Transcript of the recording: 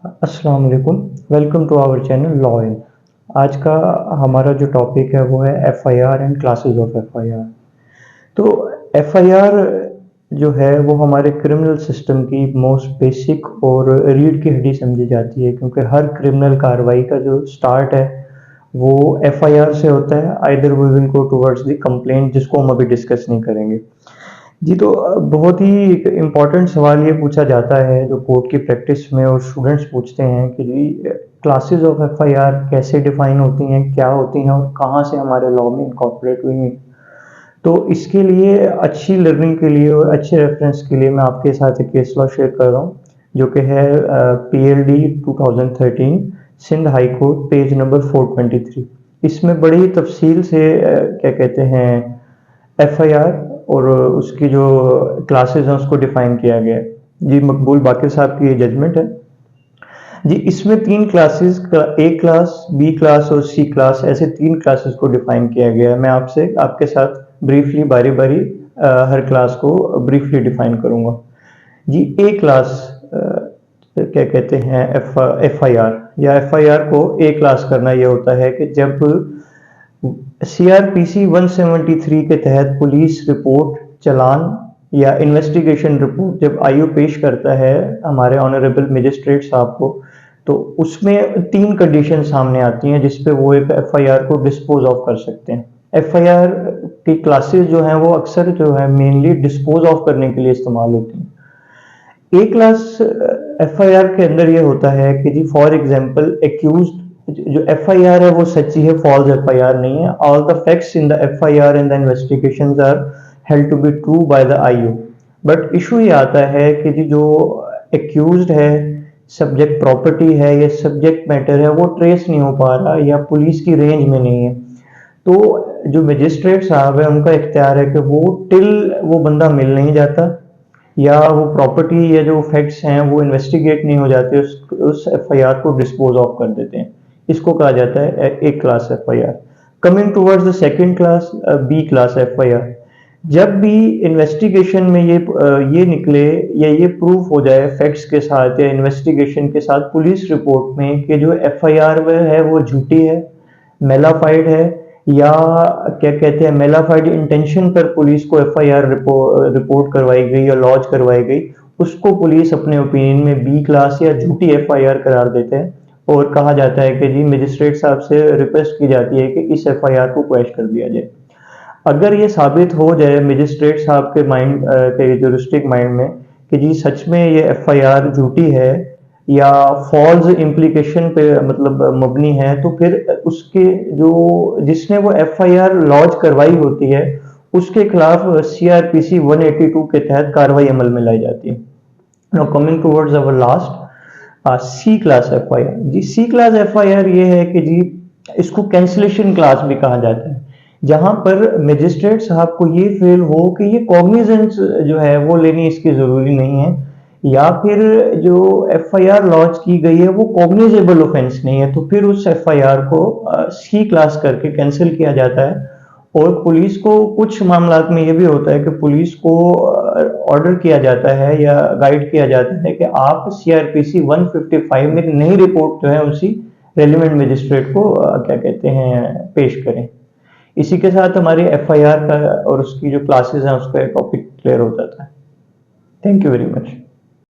अस्सलाम वालेकुम। Welcome to our channel law in. आज का हमारा जो टॉपिक है वो है FIR and classes of FIR. तो एफआईआर जो है वो हमारे क्रिमिनल सिस्टम की मोस्ट बेसिक और रीढ़ की हड्डी समझी जाती है, क्योंकि हर क्रिमिनल कार्रवाई का जो स्टार्ट है वो एफआईआर से होता है। Either we will go towards the complaint, जिसको हम अभी डिस्कस नहीं करेंगे। जी, तो बहुत ही एक इम्पॉर्टेंट सवाल ये पूछा जाता है जो कोर्ट की प्रैक्टिस में, और स्टूडेंट्स पूछते हैं कि जी क्लासेस ऑफ एफआईआर कैसे डिफाइन होती हैं, क्या होती हैं और कहाँ से हमारे लॉ में इनकॉर्पोरेट हुई हैं। तो इसके लिए अच्छी लर्निंग के लिए और अच्छे रेफरेंस के लिए मैं आपके साथ एक केस लॉ शेयर कर रहा हूँ, जो कि है PLD 2013 Sindh high court, page number 423। इसमें बड़ी तफसील से क्या कहते हैं एफआईआर और उसकी जो क्लासेस हैं उसको डिफाइन किया गया है। जी, मकबूल बाकिर साहब की ये जजमेंट है। जी, इसमें तीन क्लासेस, ए क्लास, बी क्लास और सी क्लास, ऐसे तीन क्लासेस को डिफाइन किया गया है। मैं आपसे आपके साथ ब्रीफली बारी बारी हर क्लास को ब्रीफली डिफाइन करूंगा। जी, ए क्लास क्या कहते हैं, एफ आई आर या एफ आई आर को ए क्लास करना यह होता है कि जब सीआरपीसी 173 के तहत पुलिस रिपोर्ट, चालान या इन्वेस्टिगेशन रिपोर्ट जब आईओ पेश करता है हमारे ऑनरेबल मजिस्ट्रेट साहब को, तो उसमें तीन कंडीशन सामने आती हैं जिस पे वो एक एफआईआर को डिस्पोज ऑफ कर सकते हैं। एफआईआर की क्लासेस जो हैं वो अक्सर जो है मेनली डिस्पोज ऑफ करने के लिए इस्तेमाल होती हैं। ए क्लास एफआईआर के अंदर ये होता है कि जी फॉर एग्जांपल एक्यूज्ड, जो एफआईआर है वो सच्ची है, फॉल्स एफआईआर नहीं है। All the facts in the FIR and the investigations are held to be true by the IO. But issue ये आता है कि जी जो एक्यूज्ड है, सब्जेक्ट प्रॉपर्टी है या सब्जेक्ट मैटर है, वो ट्रेस नहीं हो पा रहा या पुलिस की रेंज में नहीं है। तो जो मजिस्ट्रेट साहब है उनका इख्तियार है कि वो टिल वो बंदा मिल नहीं जाता या वो प्रॉपर्टी या जो फैक्ट्स हैं वो इन्वेस्टिगेट नहीं हो जाते, उस एफआईआर को डिस्पोज ऑफ कर देते हैं। इसको कहा जाता है एक class FIR. Coming towards the second class, B class FIR. जब भी इन्वेस्टिगेशन में ये निकले या ये प्रूफ हो जाए फैक्ट्स के साथ या इन्वेस्टिगेशन के साथ पुलिस रिपोर्ट में कि जो एफआईआर है वो झूठी है, मेलाफाइड है, या क्या कहते हैं मेलाफाइड इंटेंशन पर पुलिस को एफआईआर रिपोर्ट करवाई गई या लॉन्च करवाई गई, उसको पुलिस अपने ओपिनियन में बी क्लास या झूठी एफआईआर करार देते हैं। और कहा जाता है कि जी मजिस्ट्रेट साहब से रिक्वेस्ट की जाती है कि इस एफआईआर को क्वैश कर दिया जाए। अगर ये साबित हो जाए मजिस्ट्रेट साहब के माइंड के ज्यूरिस्टिक माइंड में कि जी सच में ये एफआईआर झूठी है या फॉल्स इम्प्लीकेशन पे मतलब मबनी है, तो फिर उसके जो जिसने वो एफआईआर लॉन्च करवाई होती है उसके खिलाफ सीआरपीसी 182 के तहत कार्रवाई अमल में लाई जाती है। Now coming towards our last, C class FIR. जी, सी क्लास एफआईआर ये है कि जी इसको कैंसिलेशन क्लास भी कहा जाता है, जहां पर मजिस्ट्रेट साहब को ये फील हो कि ये कॉग्निजेंस जो है वो लेनी इसकी जरूरी नहीं है, या फिर जो एफआईआर लॉन्च की गई है वो कॉग्निजेबल ऑफेंस नहीं है, तो फिर उस एफआईआर को सी क्लास करके कैंसिल किया जाता है। और पुलिस को कुछ मामलात में ये भी होता है कि पुलिस को ऑर्डर किया जाता है या गाइड किया जाता है कि आप सीआरपीसी 155 में एक नई रिपोर्ट जो है उसी रेलिवेंट मजिस्ट्रेट को क्या कहते हैं पेश करें। इसी के साथ हमारी एफआईआर का और उसकी जो क्लासेस हैं उसका टॉपिक क्लियर हो जाता है। Thank you very much.